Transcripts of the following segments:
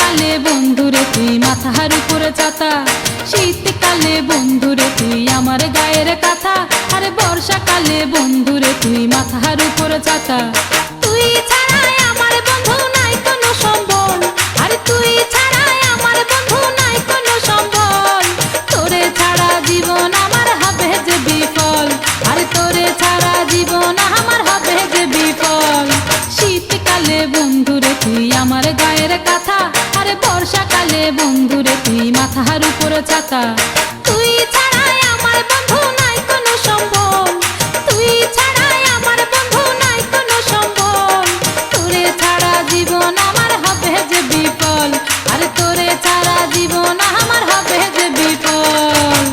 শীতকালে বন্ধুরে তুই মাথার উপরে ছাতা, শীতকালে বন্ধুরে তুই আমার গায়ের কাঁথা, আরে বর্ষাকালে বন্ধুরে তুই মাথার উপরে ছাতা। তুই ছাড়াই আমার বন্ধু নাই কোনো সম্বল, আরে তুই ছাড়াই আমার বন্ধু নাই কোনো সম্বল। তোরে ছাড়া জীবন আমার হবে যে বিফল, আরে তোরে ছাড়া জীবন আমার হবে যে বিফল। শীতকালে বন্ধুরে তুই আমার গায়ের কাঁথা, আরে বর্ষাকালে বন্ধুরে তুই মাথার উপরে ছাতা। তুই ছাড়াই আমার বন্ধু নাই কোনো সম্বল, তুই ছাড়াই আমার বন্ধু নাই কোনো সম্বল। তোরে ছাড়া জীবন আমার হবে যে বিফল, আরে তোরে ছাড়া জীবন আমার হবে যে বিফল।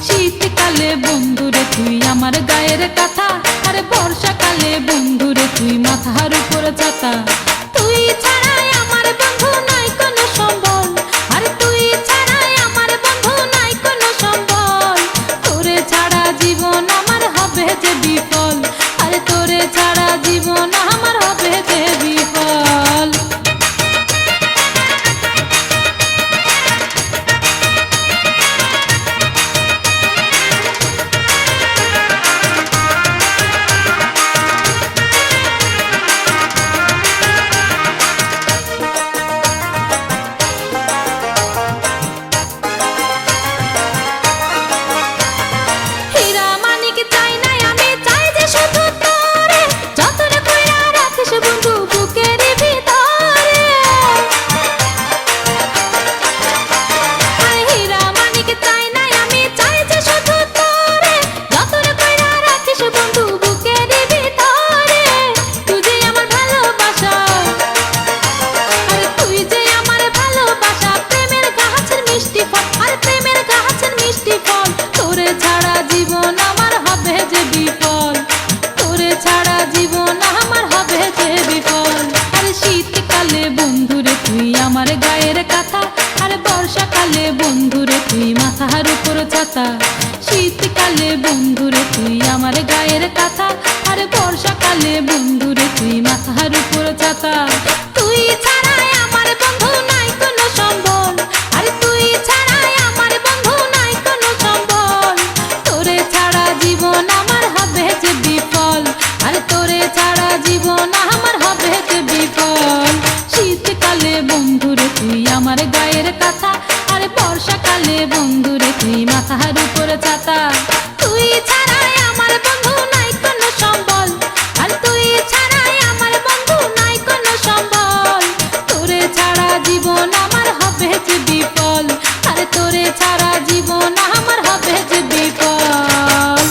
শীতকালে বন্ধুরে তুই আমার গায়ের কাঁথা, আরে বর্ষাকালে বন্ধুরে তুই মাথার উপরে ছাতা। তুই ছাড়াই আমার বন্ধু নাই কোনো সম্বল, আরে তুই ছাড়াই আমার বন্ধু নাই কোনো সম্বল। তোরে ছাড়া জীবন আমার হবে যে বিফল, আরে তোরে ছাড়া জীবন আমার হবে যে বিফল। আমার গায়ের কাঁথা, আরে বর্ষাকালে বন্ধুরে তুই মাথার উপরে ছাতা। শীতকালে বন্ধুরে তুই আমার গায়ের কাঁথা, আরে বর্ষাকালে বন্ধুরে তুই মাথার উপরে ছাতা। তুই ছাড়াই আমার বন্ধু নাই কোনো সম্বল, আরে তুই ছাড়াই আমার বন্ধু নাই কোনো সম্বল। তোরে ছাড়া জীবন আমার হবে যে বিফল, আরে তোরে ছাড়া জীবন আমার হবে যে বিফল। শীতকালে বন্ধুরে তুই আমার গায়ের কাঁথা, আরে বর্ষাকালে বন্ধুরে তুই মাথার উপরে ছাতা। তুই ছাড়াই আমার বন্ধু নাই কোনো সম্বল, আর তুই ছাড়াই আমার বন্ধু নাই কোনো সম্বল। তোরে ছাড়া জীবন আমার হবে যে বিফল, আরে তোরে ছাড়া জীবন আমার হবে যে বিফল।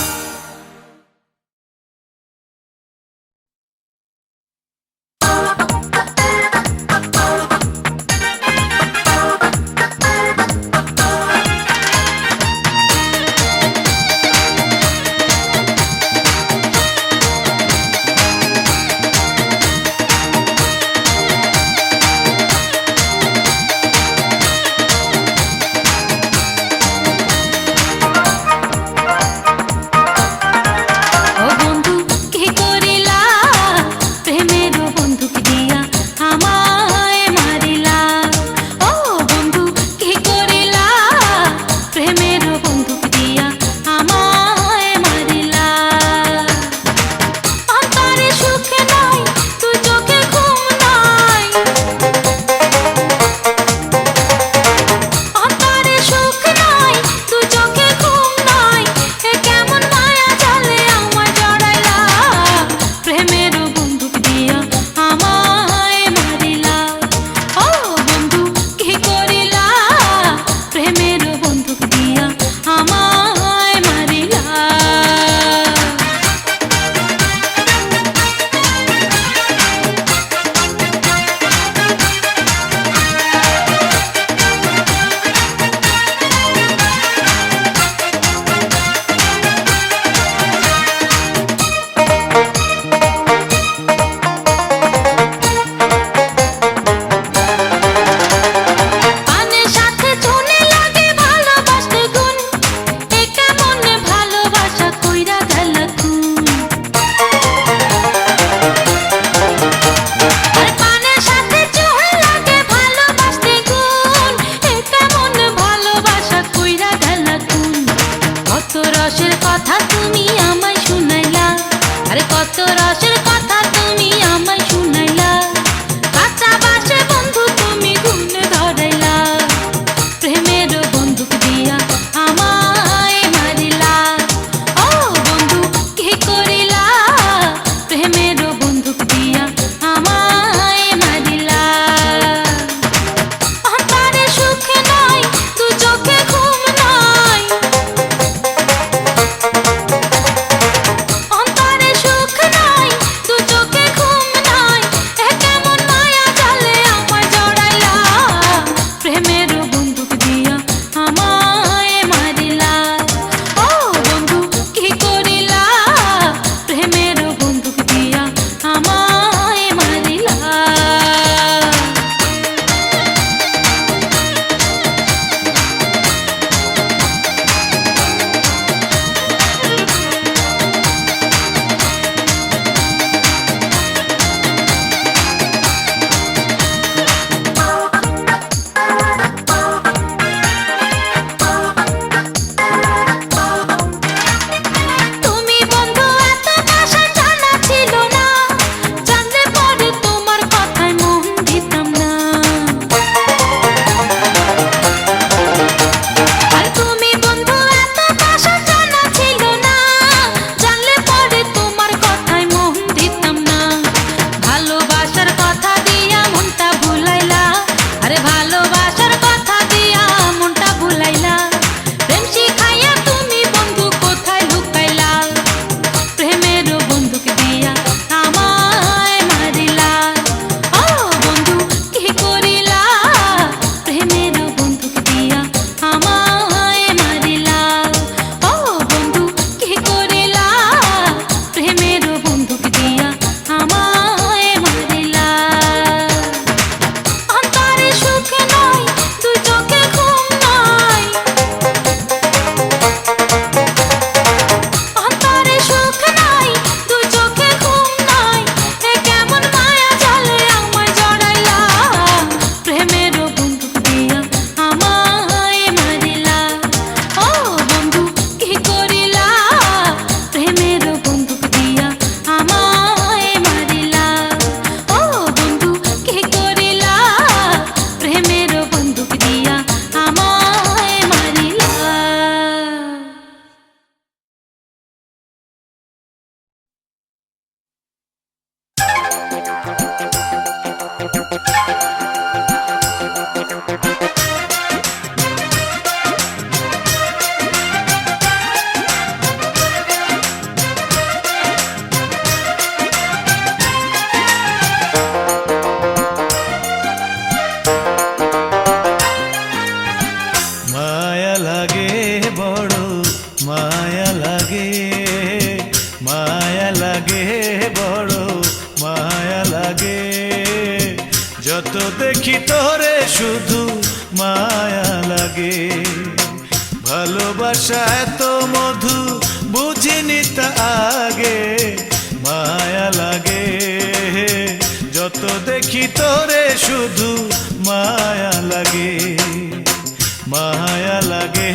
মায়া লাগে। ভালোবাসা এত মধু বুঝিনি তা আগে, মায়া লাগে। যত দেখি তোরে শুধু মায়া লাগে, মায়া লাগে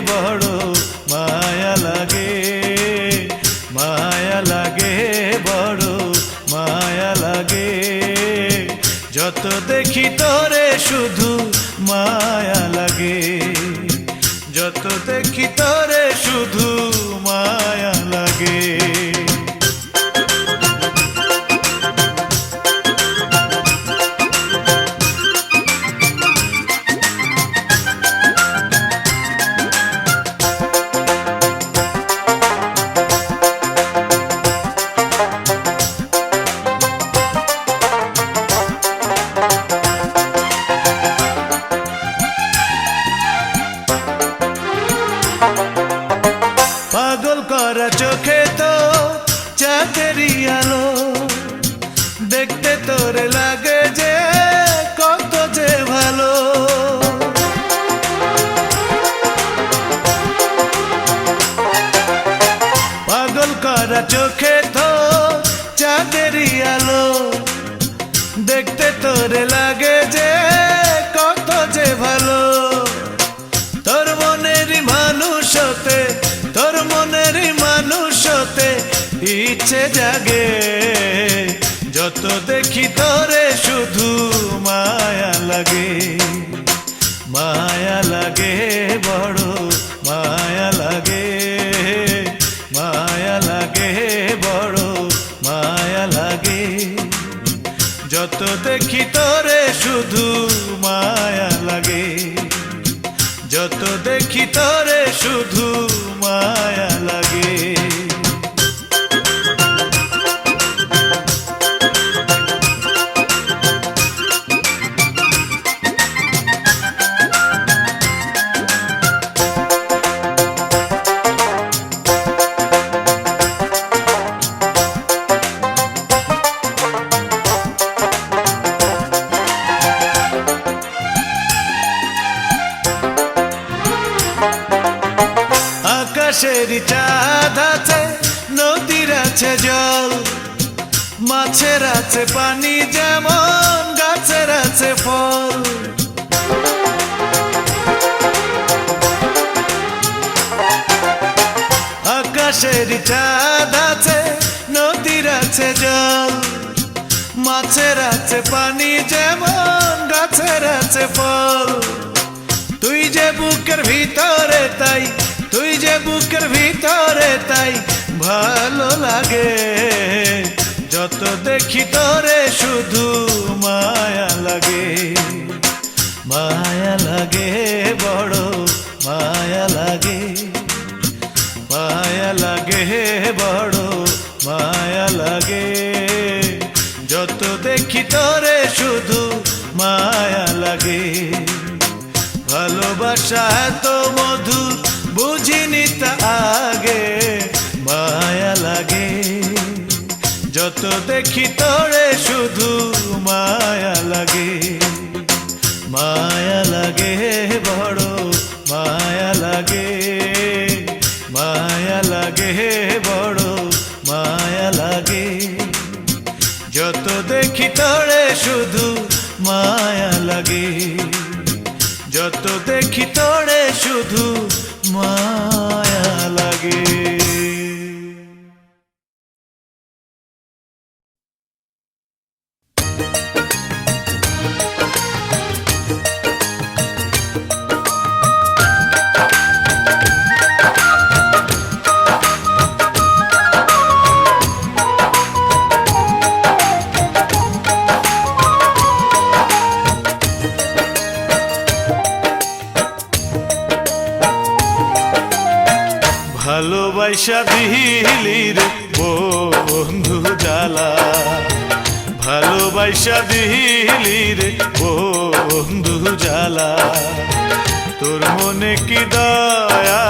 বড় মায়া লাগে, মায়া লাগে বড় মায়া লাগে। যত দেখি তোরে শুধু মায়া লাগে, যত দেখি তোরে শুধু মায়া লাগে। পাগল করা চোখে তো চাঁদেরই আলো, দেখতে তোরে লাগে যে কত যে ভালো। পাগল করা চোখে তো চাঁদেরই আলো, দেখতে তোরে লাগে যে কত যে ভালো। তোর মনেরই মানুষ হতে, তোর মনেরই মানুষ হতে ইচ্ছে জাগে। যত দেখি তোরে শুধু মায়া লাগে, মায়া লাগে বড় মায়া লাগে, মায়া লাগে বড় মায়া লাগে। যত দেখি তোরে শুধু মায়া লাগে, যত দেখি তোরে শুধু মায়া লাগে। আকাশের চাঁদ আছে, নদীর আছে জল, মাছের আছে পানি যেমন গাছের আছে ফল। আকাশের চাঁদ আছে, নদীর আছে জল, মাছের আছে পানি যেমন গাছের আছে ফল। তুই যে বুকের ভিতরে তাই, তুই যে বুকের ভিতরে তাই ভালো লাগে। যত দেখি তোরে শুধু মায়া লাগে, মায়া লাগে বড় মায়া লাগে, মায়া লাগে বড় মায়া লাগে। যত দেখি তোরে শুধু মায়া লাগে। ভালোবাসা এত মধু বুঝিনি তা আগে, মায়া লাগে। যত দেখি তোরে শুধু মায়া লাগে, মায়া লাগে বড় মায়া লাগে, মায়া লাগে বড় মায়া লাগে। যত দেখি তোরে শুধু মায়া লাগে, যত দেখি তোরে শুধু মায়া লাগে। ভালোবাসা দিলি রে বন্ধু জ্বালা, ভালোবাসা দিলি রে বন্ধু জ্বালা। তোর মনে কি দয়া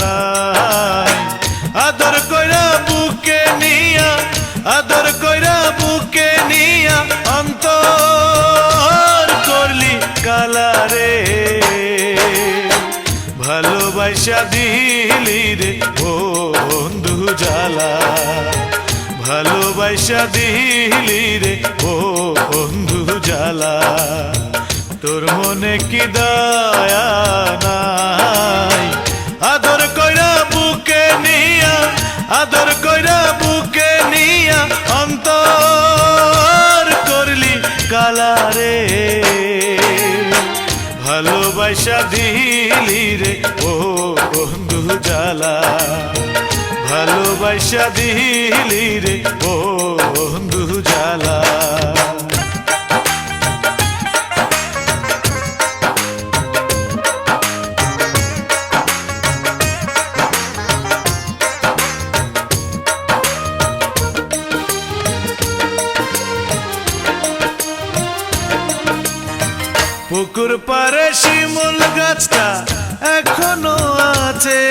নাই, আদর কইরা বুকে নিয়া, আদর কইরা বুকে নিয়া অন্তর করলি কালা রে। ভালোবাসা দিলি রে বন্ধু জ্বালা, ভালোবাসা দিলি রে বন্ধু জ্বালা। তোর মনে কি দয়া নাই, আদর কইরা বুকে নিয়া, আদর কইরা বুকে নিয়া অন্তর করলি কালা রে। ভালোবাসা দিলি রে বন্ধু জ্বালা, ভালোবাসা দিলি রে বন্ধু জ্বালা। পুকুর পারে শিমুল গাছটা এখনো আছে,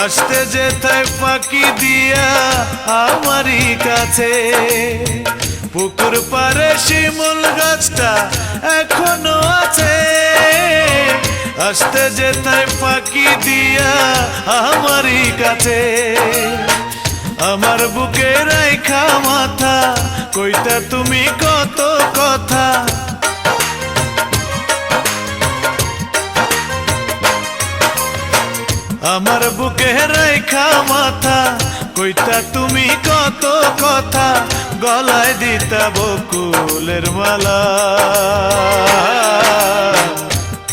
আসতে যেথায় ফাঁকি দিয়া আমারই কাছে। পুকুর পারে শিমুল গাছটা এখনো আছে, আসতে যেথায় ফাঁকি দিয়া আমারই কাছে। আমার বুকে রাইখা মাথা কইতা তুমি কত কথা, আমার বুকে রেখা মাথা কইতা তুমি কত কথা, গলায় দিতা বকুলের মালা।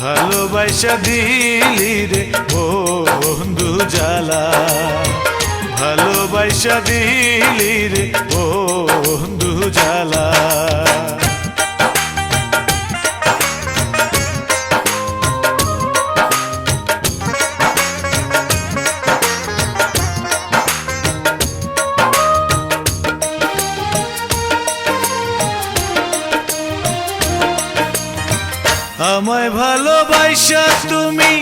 ভালোবাসা দিলি রে বন্ধু জ্বালা, ভালোবাসা দিলি রে বন্ধু জ্বালা। আমায় ভালোবাসা তুমি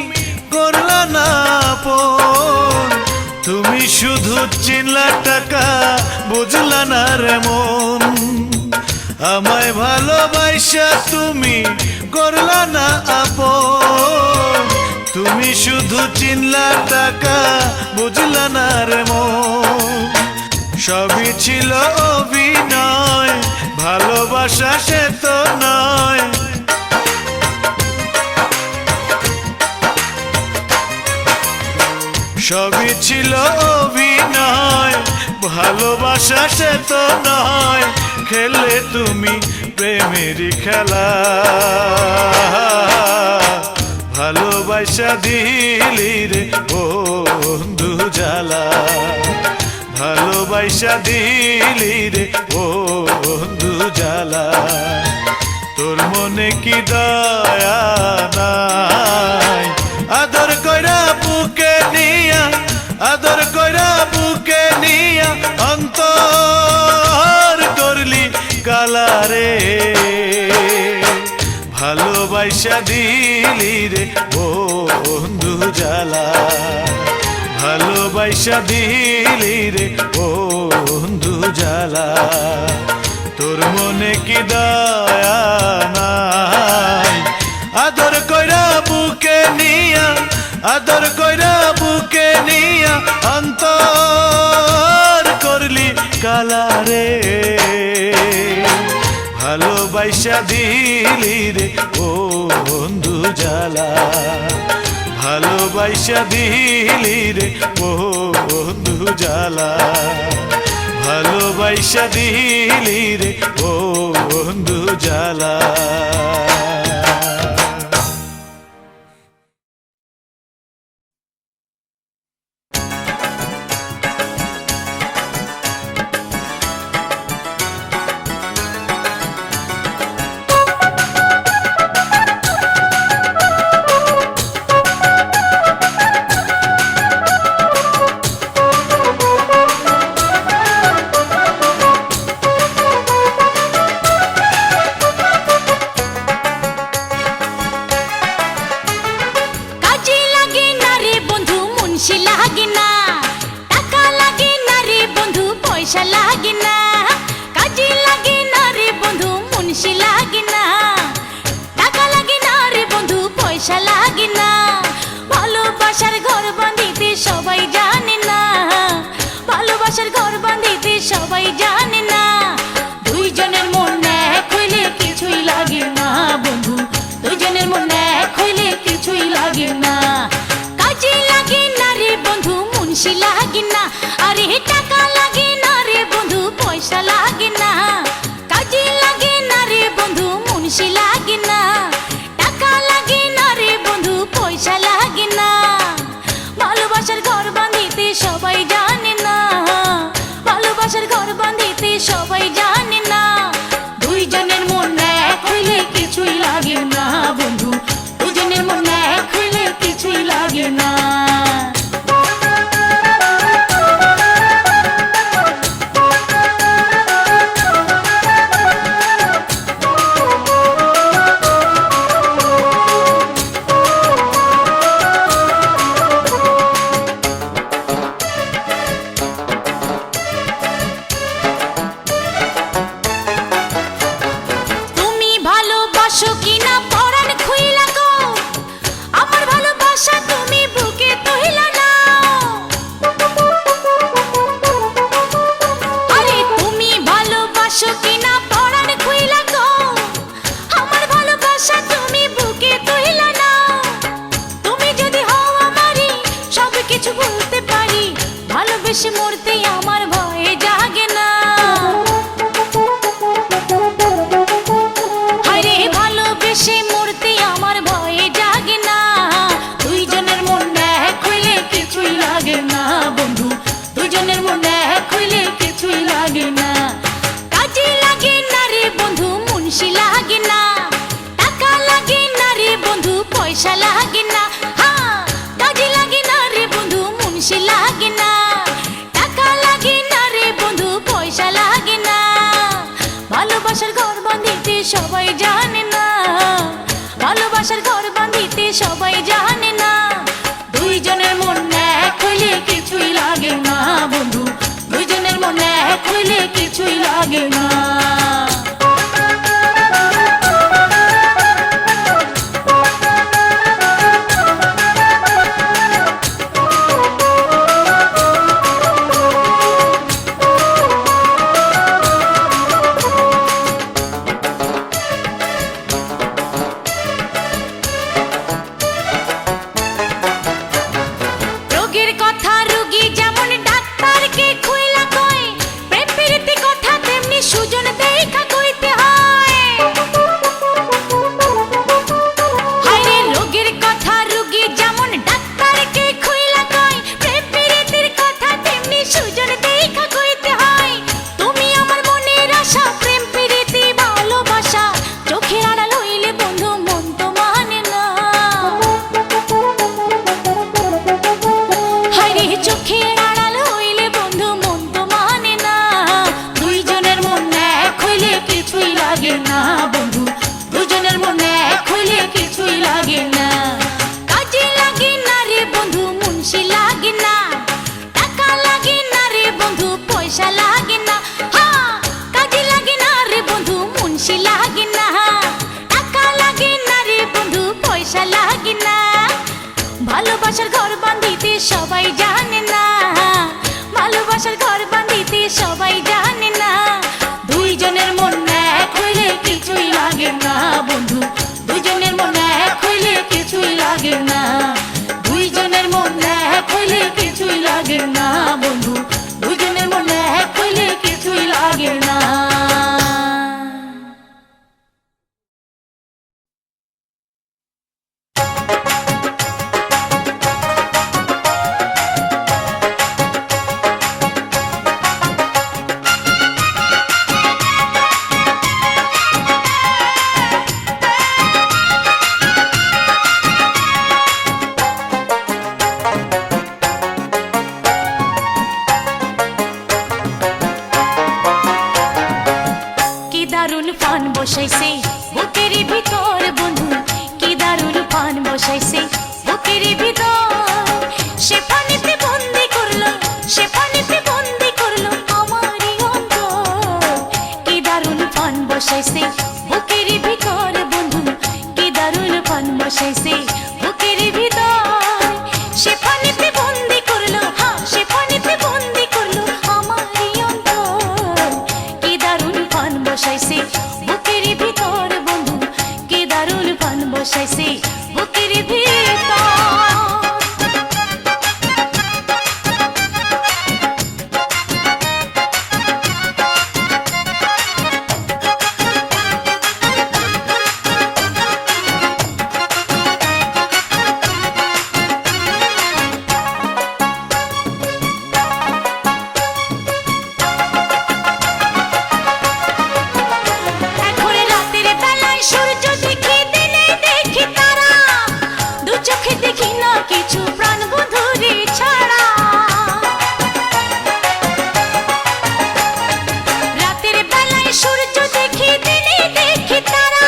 করলা না আপন, তুমি শুধু চিনলা টাকা বুঝলা না রে মন। আমায় ভালোবাসা তুমি করলা না আপন, তুমি শুধু চিনলা টাকা বুঝলা না রে মন। সবই ছিল অভিনয়, ভালোবাসা সে তো নয়। সবই ছিল অভিনয়, ভালোবাসা সে তো নয়। খেলে তুমি প্রেমেরই খেলা, ভালোবাসা দিলি রে বন্ধু জ্বালা, ভালোবাসা দিলি রে বন্ধু জ্বালা। তোর মনে কি দয়া নাই, আদর কইরা বুকে নিয়া, আদর কইরা বুকে নিয়া অন্তর করলি কালা রে। ভালোবাসা দিলি রে বন্ধু জ্বালা, ভালোবাসা দিলি রে বন্ধু জ্বালা। তোর মনে কি দয়া নাই, আদর কইরা বুকে নিয়া, আদর কইরা বুকে নিয়া অন্তর করলি কালা রে। ভালোবাসা দিলি রে বন্ধু জ্বালা, ভালোবাসা দিলি রে বন্ধু জ্বালা, ভালোবাসা দিলি রে বন্ধু জ্বালা। পয়সা লাগে না, ভালোবাসা ভালোবাসার ঘর বাঁধিতে সবাই জানে না, ভালোবাসার ঘর বাঁধিতে সবাই জানে না। দুইজনের মন এক হইলে কিছুই লাগে না বন্ধু, দুইজনের মন এক হইলে কিছুই লাগে না। কাজে লাগে না রে বন্ধু, মুন্সি লাগে না, আরে টাকা লাগে না রে বন্ধু, পয়সা লাগে না। কাজে লাগে না রে বন্ধু, মুন্সি লাগে না, টাকা লাগে না রে বন্ধু, পয়সা লাগে না। ভালোবাসার ঘর বাঁধিতে সবাই জানে না, ভালোবাসার ঘর বাঁধিতে সবাই জানে না। দুইজনের মন এক হইলে কিছুই লাগে না বন্ধু, দুইজনের মন এক হইলে কিছুই লাগে না। তুমি ভালোবাসো কিনা পরাণ খুইলা গো, আমার ভালোবাসা তুমি বুকে তহিলা নাও। আরে তুমি ভালোবাসো কিনা পরাণ খুইলা গো, আমার ভালোবাসা তুমি বুকে তহিলা নাও। তুমি যদি হও আমারই সব কিছু বলতে পারি, ভালোবেসে মরতে আমার ভয়ে জাগে না। হায়রে ভালোবেসে মরতে আমার ভয়ে জাগে না। দুইজনের মন এক হইলে কিছুই লাগে না বন্ধু, দুইজনের মন এক হইলে কিছুই লাগে না। কাজে লাগে না রে বন্ধু, মুন্সি লাগে না, টাকা লাগে না রে বন্ধু, পয়সা লাগে না। হ্যাঁ, কাজে লাগে না রে বন্ধু, মুন্সি লাগে না, টাকা লাগে না রে বন্ধু, পয়সা লাগে না। ভালোবাসার ঘর বাঁধিতে সবাই জানে না, ভালোবাসার ঘর বাঁধিতে সবাই জানে না। দুইজনের মন এক হইলে কিছুই লাগে না বন্ধু, দুইজনের মন এক হইলে কিছুই লাগে না। রোগের কথা রোগী যেমন ডাক্তারকে খুইলা কয়, প্রেম প্রীতি কথা তেমনি সুজন দেখা কইতে হয়। হায়রে রোগের কথা রোগী যেমন ডাক্তারকে খুইলা কয়, প্রেম প্রীতির কথা তেমনি সুজন দেখা কইতে হয়। তুমি আমার মনের আশা, প্রেম প্রীতি ভালোবাসা চোখের আড়াল হইলে বন্ধু মন তো মানে না। হায়রে চোখের আড়াল হইলে বন্ধু মন তো মানে না। দুইজনের মন এক হইলে কিছুই লাগে না বন্ধু, দুইজনের মন এক হইলে কিছুই লাগে না। কাজে লাগে না রে বন্ধু, মুন্সি লাগে না, টাকা লাগে না রে বন্ধু, পয়সা লাগে না। হ্যাঁ, কাজে লাগে না রে বন্ধু, মুন্সি লাগে না, টাকা লাগে না রে বন্ধু, পয়সা লাগে না। ভালোবাসার ঘর বাঁধিতে সবাই জানে না, ভালোবাসার ঘর বাঁধিতে সবাই জানে না। দুইজনের মন এক হইলে কিছুই লাগে না বন্ধু, দুইজনের মন এক হইলে কিছুই লাগে না। দুইজনের মন এক হইলে কিছুই লাগে না বন্ধু, দুইজনের মন এক হইলে কিছুই লাগে না। দারুণ পান বসাইছে বুকের ভিতর বন্ধু, কি দারুণ পান বসাইছে বুকের ভিতর। সে পানিতে বন্দি করলো, সে পানিতে বন্দি করলো আমারই অন্তর। কি দারুণ পান বসাইছে বুকের ভিতর বন্ধু, কি দারুণ পান বসাইছে বুকের ভিতর। সে বসাইছে বুকের ভিতর। এখন রাতের বেলায় সূর্য দেখি, দিনে দেখি তারা, দু চোখে দেখি না কিছু প্রাণ বন্ধুরে ছাড়া। রাতের বেলায় সূর্য দেখি, দিনে দেখি তারা,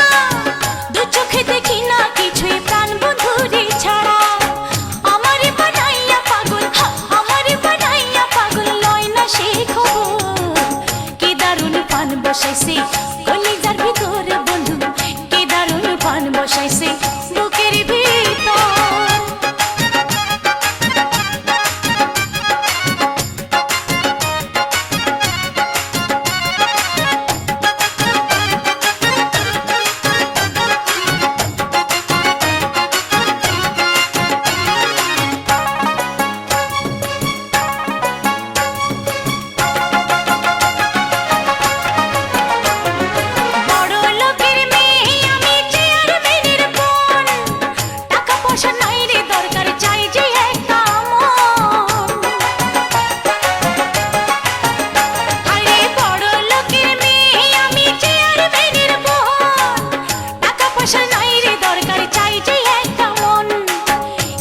দু চোখে দেখি না কিছুই প্রাণ বন্ধুরে ছাড়া। আমারে বানাইয়া পাগল, আমারে বানাইয়া পাগল, লয় না সে খবর। কি দারুণ পান বসাইছে কলিজার ভিতর বন্ধু, কি দারুণ পান বসাইছে বুকের ভিতর। বড় লোকের মেয়ে আমি, চেয়ারম্যানের বোন, টাকা পয়সা নাই রে দরকার, চাই যে একটা মন। আরে বড় লোকের মেয়ে আমি, চেয়ারম্যানের বোন, টাকা পয়সা নাই রে দরকার, চাই যে একটা মন।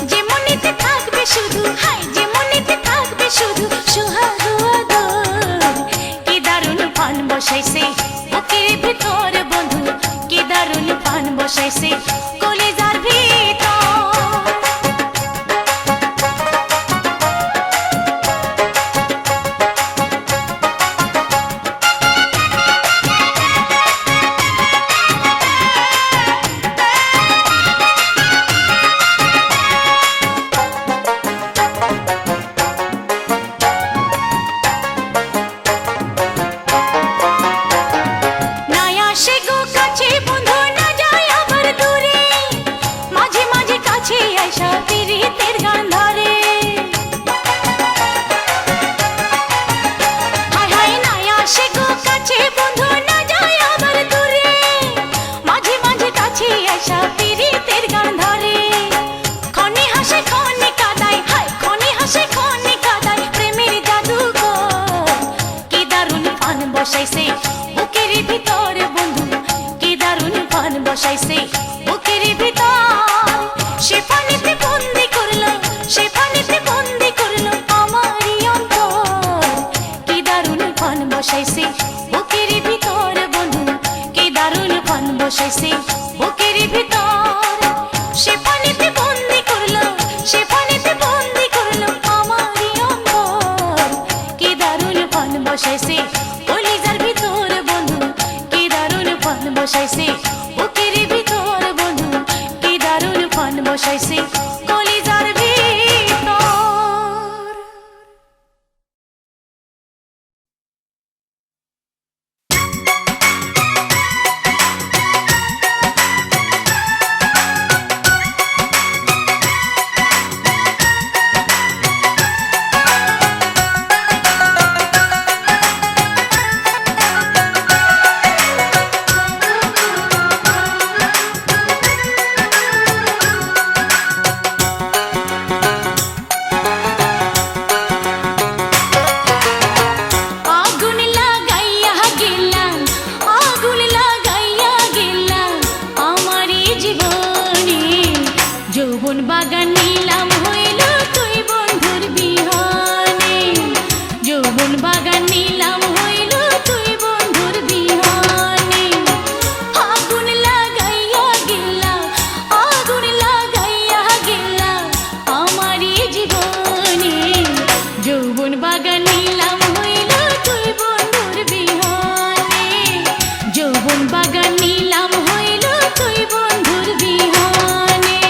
যে মনেতে থাকবে শুধু, হায় যে মনেতে থাকবে শুধু সোহাগ আদর। কি দারুণ পান বসাইছে বুকের ভিতর বন্ধু, কি দারুণ পান বসাইছে কলিজার ভিতর। না আসে গো কাছে বন্ধু, না যায় আবার দূরে, মাঝে মাঝে কাছে আইসা পিরিতের গান ধরে। হায় হায় না আসে গো কাছে বন্ধু, না যায় আবার দূরে, মাঝে মাঝে কাছে আইসা পিরিতের গান ধরে। ক্ষণে হাসে ক্ষণে কাঁদায়, হায় ক্ষণে হাসে ক্ষণে কাঁদায় প্রেমের জাদুঘর। কি দারুণ পান বসাইছে বুকের ভিতর বন্ধু, কি দারুণ পান বসাইছে বুকের ভিতর। সে পানিতে বন্দি করলো, সে পানিতে বন্দি করলো আমারই অন্তর। কি দারুণ পান বসাইছে বুকের ভিতর বন্ধু, কি দারুণ পান বসাইছে বুকের ভিতর। সে পানিতে বন্দি করলো, সে পানিতে বন্দি করলো আমারই অন্তর। কি দারুণ পান বসাইছে কলিজার ভিতর বন্ধু, কি দারুণ পান বসাইছে বুকের ভিতর বন্ধু, কি দারুণ পান বসাইছে কলিজার ভিতর। বাগান নিলাম হইল তুই বন্ধুর বিহানে।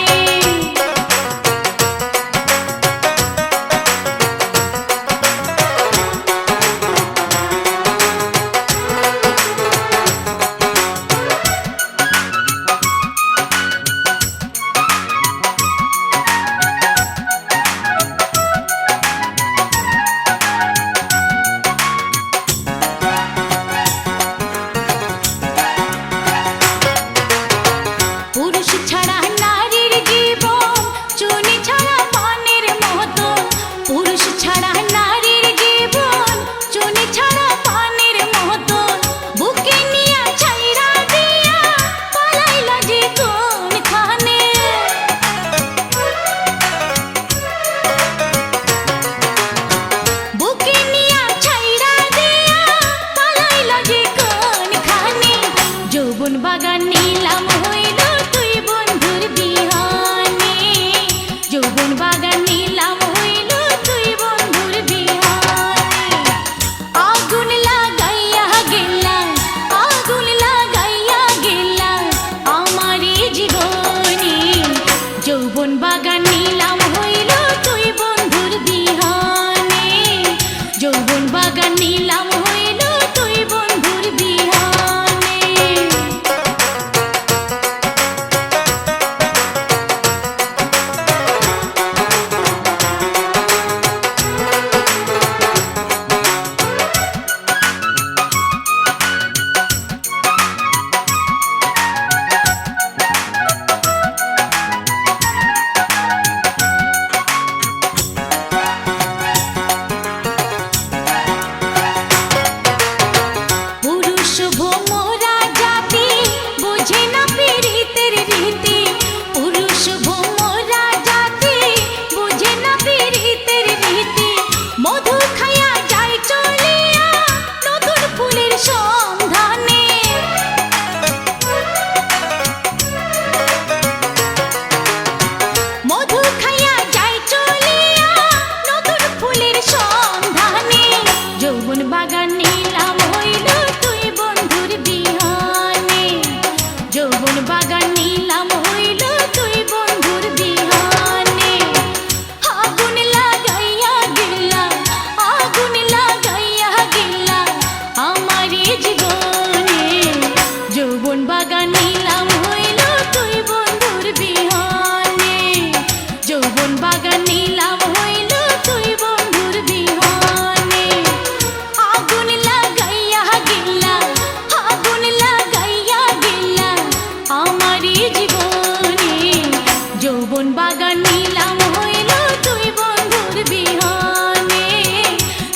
বাগান নিলাম হইল তুই বন্ধুর বিহানে,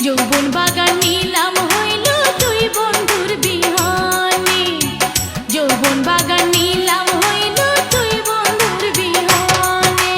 যৌবন বাগান নিলাম হইল তুই বন্ধুর বিহানে, যৌবন বাগান নিলাম হইল তুই বন্ধুর বিহানে।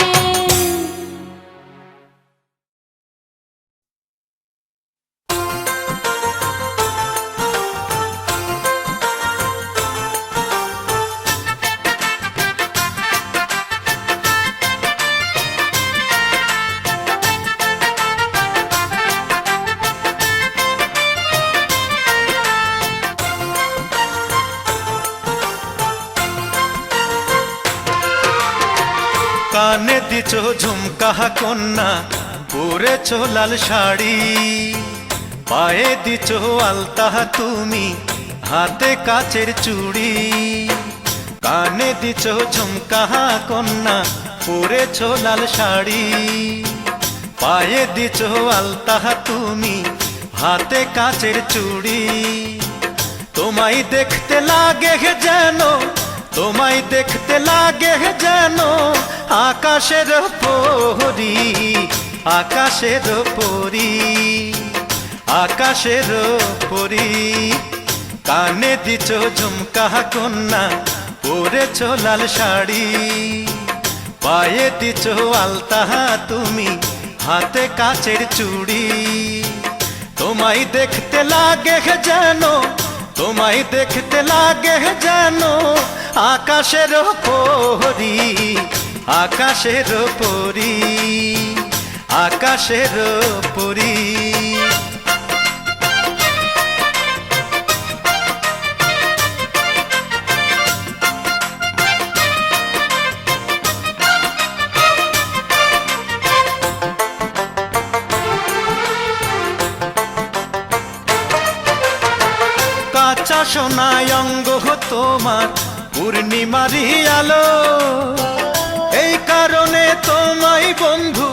কানে দিছ ঝুমকা কন্যা, পরেছ লাল শাড়ি, পায়ে দিছ আলতা তুমি, হাতে কাচের চুড়ি। কানে দিছ ঝুমকা কন্যা, পরেছ লাল শাড়ি, পায়ে দিছ আলতা তুমি, হাতে কাচের চুড়ি। তোমায় দেখতে লাগে যেন, তোমায় দেখতে লাগে যেন আকাশের পরী, আকাশের পরী, আকাশের পরী। কানে দিছ ঝুমকা কন্যা, পরেছ লাল শাড়ি, পায়ে দিছ আলতা তুমি, হাতে কাচের চুড়ি। তোমায় দেখতে লাগে যেন, তোমায় দেখতে লাগে যেন আকাশের পরী, আকাশের পরী, আকাশের পরী। কাঁচা সোনায় অঙ্গ তোমার পূর্ণিমারি আলো, এই কারণে তোমায় বন্ধু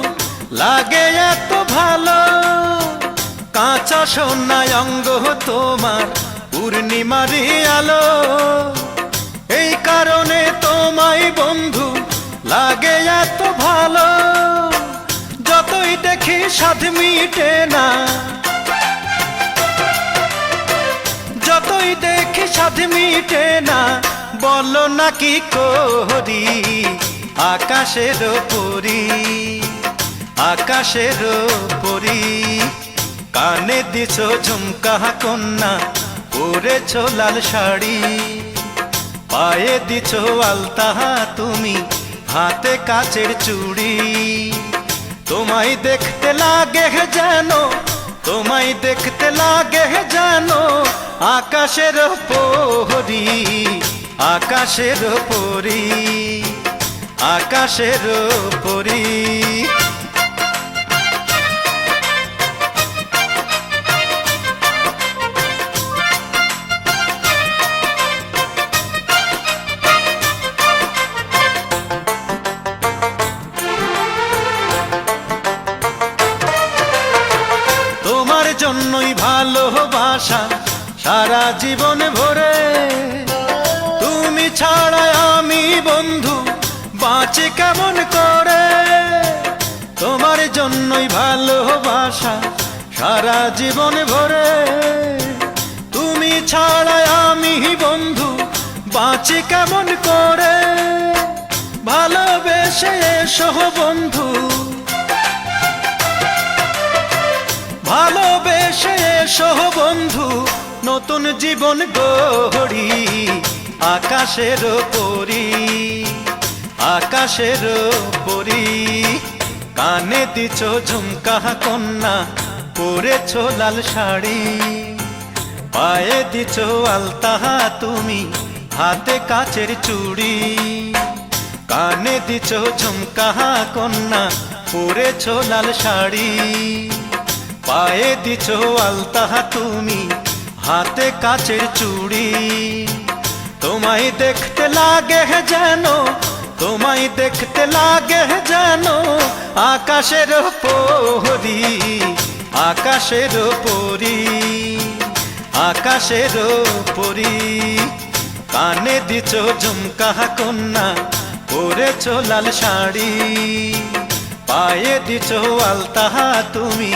লাগে এত ভালো। কাঁচা সোনায় অঙ্গ তোমার পূর্ণিমারি আলো, এই কারণে তোমায় বন্ধু লাগে এত ভালো। যতই দেখি সাধ মিটে না, যতই দেখি সাধ মিটে না, বলো না কি করি আকাশের পরী, আকাশের পরী। কানে দিছ ঝুমকা কন্যা, পরেছ লাল শাড়ি, পায়ে দিছ আলতা তুমি, হাতে কাচের চুড়ি। তোমায় দেখতে লাগে যেন, তোমায় দেখতে লাগে যেন আকাশের পরী, আকাশের পরী, আকাশের পরী। তোমার জন্যই ভালোবাসা সারা জীবন ভরে, তুমি ছাড়া আমি বন্ধু বাঁচি কেমন করে। তোমার জন্যই ভালোবাসা সারা জীবন ভরে, তুমি ছাড়া আমি বন্ধু বাঁচি কেমন করে। ভালোবেসে এসো বন্ধু, ভালোবেসে এসো বন্ধু, নতুন জীবন গড়ি আকাশের পরী, আকাশের পরী। কানে দিছ ঝুমকা কন্যা, পরেছ লাল শাড়ি, পায়ে দিছ আলতা তুমি, হাতে কাচের চুড়ি। কানে দিছ ঝুমকা কন্যা, পরেছ লাল শাড়ি, পায়ে দিছ আলতা তুমি, হাতে কাচের চুড়ি। তোমায় দেখতে লাগে যেন, তোমায় দেখতে লাগে যেন আকাশের পরী, আকাশের পরী, আকাশের পরী। কানে দিছ ঝুমকা কন্যা, পরেছ লাল শাড়ি, পায়ে দিছ আলতাহা তুমি,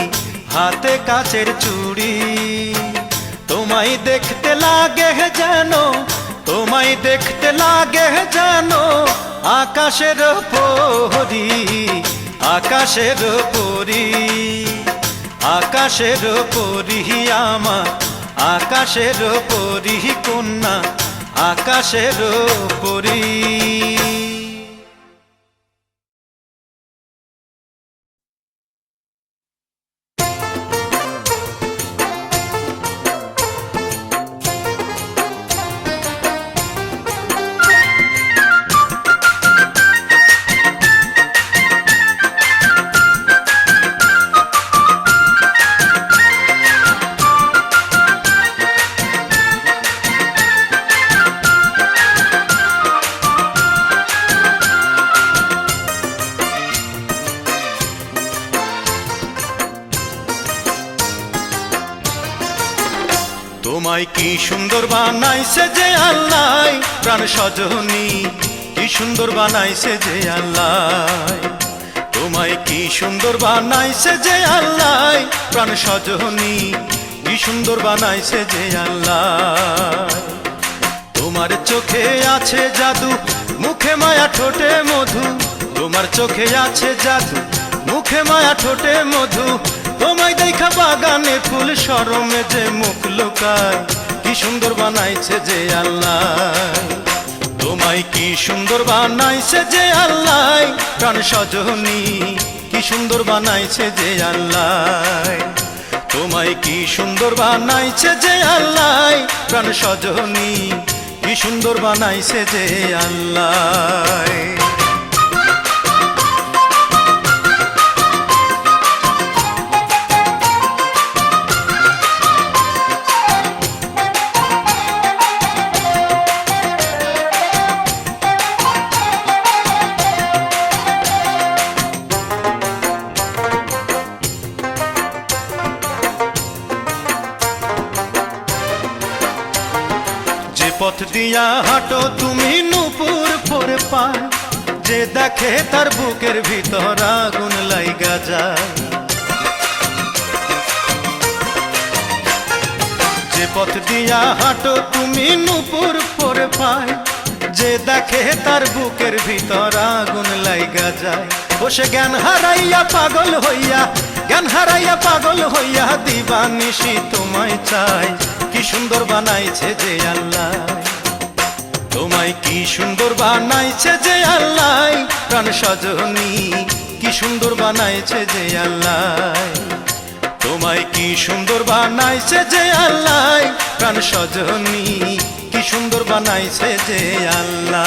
হাতে কাচের চুড়ি। তোমায় দেখতে লাগে যেন, তোমায় দেখতে লাগে যেন আকাশের পরী, আকাশের পরী, আকাশের পরী আমার, আকাশের পরী কন্যা, আকাশের পরী। তোমায় কি সুন্দর বানাইছে যে আল্লাহ, প্রাণ সজনী কি সুন্দর বানাইছে যে আল্লাহ। তোমায় কি সুন্দর বানাইছে যে আল্লাহ, প্রাণ সজনী কি সুন্দর বানাইছে যে আল্লাহ। তোমার চোখে আছে জাদু, মুখে মায়া ঠোঁটে মধু, তোমার চোখে আছে জাদু, মুখে মায়া ঠোঁটে মধু। তোমায় দেখা বাগানে ফুল শরমে যে মুখ লুকায়, কি সুন্দর বানাইছে যে আল্লাহ। তোমায় কি সুন্দর বানাইছে যে আল্লাহ, প্রাণ সজনী কি সুন্দর বানাইছে যে আল্লাহ। তোমায় কি সুন্দর বানাইছে যে আল্লাহ, প্রাণ সজনী কি সুন্দর বানাইছে যে আল্লাহ। পথ দিয়া হাঁটো তুমি নূপুর পরে পায়, যে দেখে তার বুকের ভিতর আগুন লাইগা যায়। যে পথ দিয়া হাঁটো তুমি নূপুর পরে পায়, যে দেখে তার বুকের ভিতর আগুন লাইগা যায়। ও সে জ্ঞান হারাইয়া পাগল হইয়া, জ্ঞান হারাইয়া পাগল হইয়া দিবানিশি তোমায় চাই, কি সুন্দর বানাইছে যে আল্লাহ। তোমায় কি সুন্দর বানাইছে যে আল্লাহ, প্রাণ সজনী কি সুন্দর বানাইছে যে আল্লাহ। তোমায় কি সুন্দর বানাইছে যে আল্লাহ, প্রাণ সজনী কি সুন্দর বানাইছে যে আল্লাহ।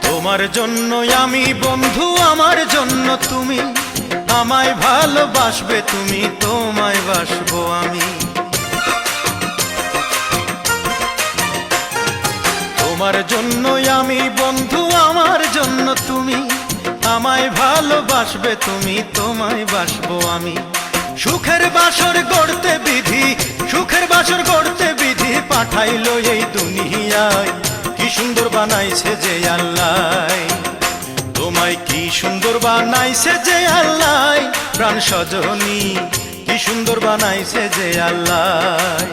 তোমার জন্য আমি বন্ধু, আমার জন্য তুমি, আমায় ভালোবাসবে তুমি, তোমায় বাসবো আমি। তোমার জন্য আমি বন্ধু, আমার জন্য তুমি, আমায় ভালোবাসবে তুমি, তোমায় বাসবো আমি। সুখের বাসর গড়তে বিধি, সুখের বাসর গড়তে বিধি পাঠাইলো এই দুনিয়ায়, কি সুন্দর বানাইছে যে আল্লাহ। তোমায় কি সুন্দর বানাইছে যে আল্লাহ, প্রাণ সজনী কি সুন্দর বানাইছে যে আল্লাহ।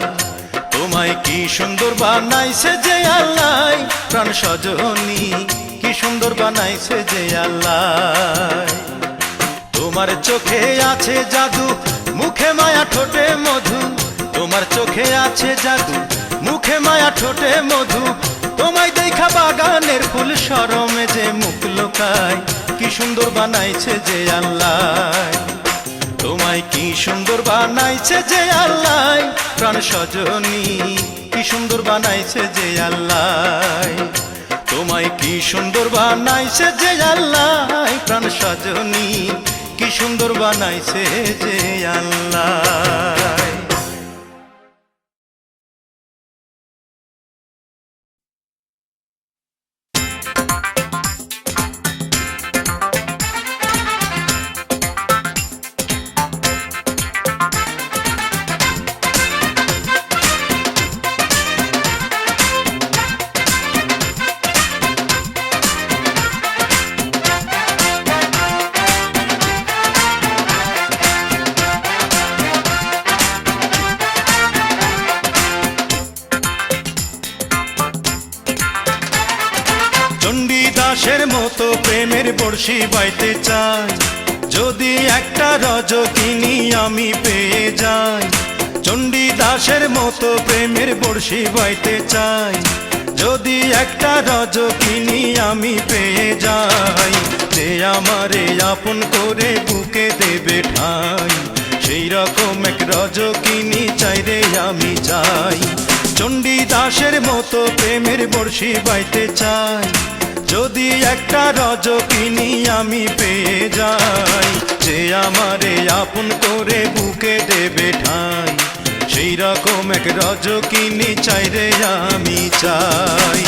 তোমায় কি সুন্দর বানাইছে যে আল্লাহ, প্রাণ সজনী কি সুন্দর বানাইছে যে আল্লাহ। তোমার চোখে আছে জাদু, মুখে মায়া ঠোঁটে মধু, তোমার চোখে আছে জাদু, মুখে মায়া ঠোঁটে মধু। তোমায় দেখা বাগানের ফুল শরমে যে মুখ লুকায়, কি সুন্দর বানাইছে যে আল্লাহ। তোমায় কি সুন্দর বানাইছে যে আল্লাহ, প্রাণ সজনী কি সুন্দর বানাইছে যে আল্লাহ। তোমায় কি সুন্দর বানাইছে যে আল্লাহ, প্রাণ সজনী কি সুন্দর বানাইছে যে আল্লাহ। চণ্ডীদাসের মতো প্রেমের বড়শি বাইতে চাই, যদি একটা রজকিনী আমি পেয়ে যাই। চণ্ডীদাসের মতো প্রেমের বড়শি বাইতে চাই, যদি একটা রজকিনী আমি পেয়ে যাই। যে আমারে আপন করে বুকে দেবে ঠাই, সেই রকম এক রজকিনী চাই রে আমি চাই। চণ্ডীদাসের মতো প্রেমের বড়শি বাইতে চাই, যদি একটা রজকিনী আমি পেয়ে যাই। যে আমারে আপন করে বুকে দেবে ঠাই, সেই রকম এক রজকিনী চাই রে আমি চাই।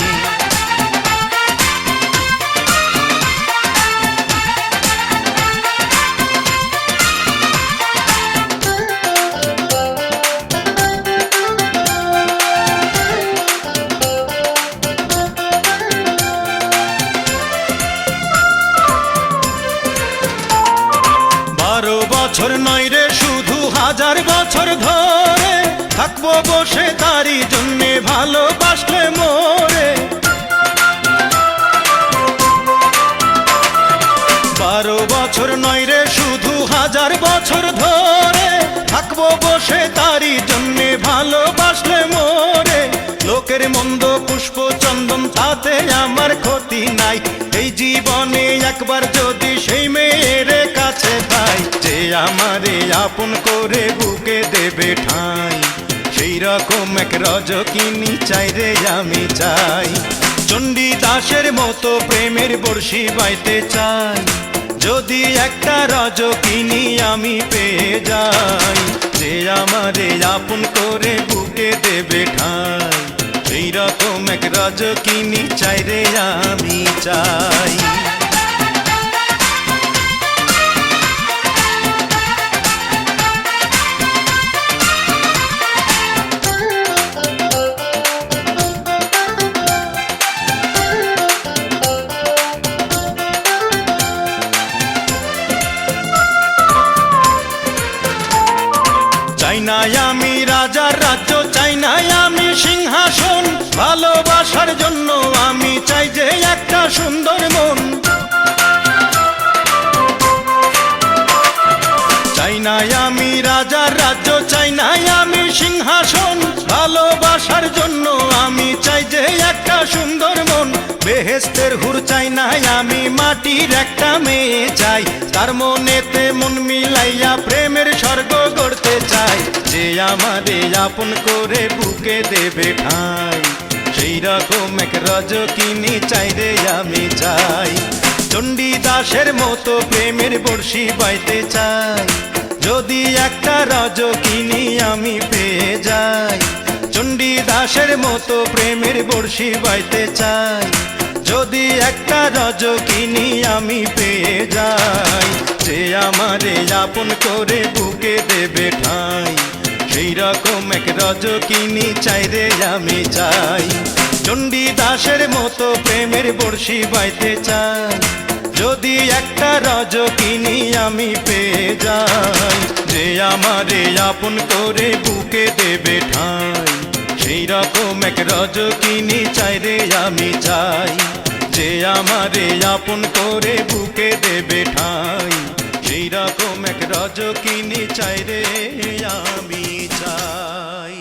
বছর নয় রে শুধু 1000 বছর ধরে থাকবো বসে তারি জন্যে ভালোবাসলে মোরে। 12 বছর নয় রে শুধু 1000 বছর ধরে থাকবো বসে তারি জন্যে ভালোবাসলে মোরে। লোকের মন্দ পুষ্প চন্দন তাতে আমার ক্ষতি নাই, এই জীবনে একবার যদি সেই মেয়ের কাছে পাই। যে আমারে আপন করে বুকে দেবে ঠাই, সেই রকম এক রজকিনী চাই রে আমি চাই। চণ্ডীদাসের মতো প্রেমের বড়শি বাইতে চাই, যদি একটা রজকিনী আমি পেয়ে যাই। যে আমারে আপন করে বুকে দেবে ঠাই, সেই রকম এক রজকিনী চাই রে আমি চাই। চাই না আমি রাজার রাজ্য, চাই না আমি সিংহাসন, ভালোবাসার জন্য আমি চাই যে একটা সুন্দর মন। চাই না আমি রাজার রাজ্য, চাই না আমি সিংহাসন, ভালোবাসার জন্য আমি চাই যে একটা সুন্দর মন। বেহেশতের হুর চাই না আমি, মাটির একটা মেয়ে চাই, তার মনেতে মন মিলাইয়া প্রেমের স্বর্গ গড়তে চাই। যে আমারে আপন করে বুকে দেবে ঠাই, সেই রকম এক রজকিনী চাই রে আমি চাই। চণ্ডীদাসের মতো প্রেমের বড়শি বাইতে চাই, যদি একটা রজকিনী আমি পেয়ে যাই। চণ্ডীদাসের মতো প্রেমের বড়শি বাইতে চাই, যদি একটা রজকিনী আমি পেয়ে যাই। যে আমারে আপন করে বুকে দেবে ঠাই, সেই রকম এক রজকিনী চাই রে আমি চাই। চণ্ডীদাসের মতো প্রেমের বড়শি বাইতে চাই, যদি একটা রজকিনী আমি পেয়ে যাই। যে আমারে আপন করে বুকে দেবে ঠাই, সেই রকম এক রজকিনী চাই রে আমি চাই। যে আমারে আপন করে বুকে দেবে ঠাই, সেই রকম এক রজকিনী চাই রে আমি চাই।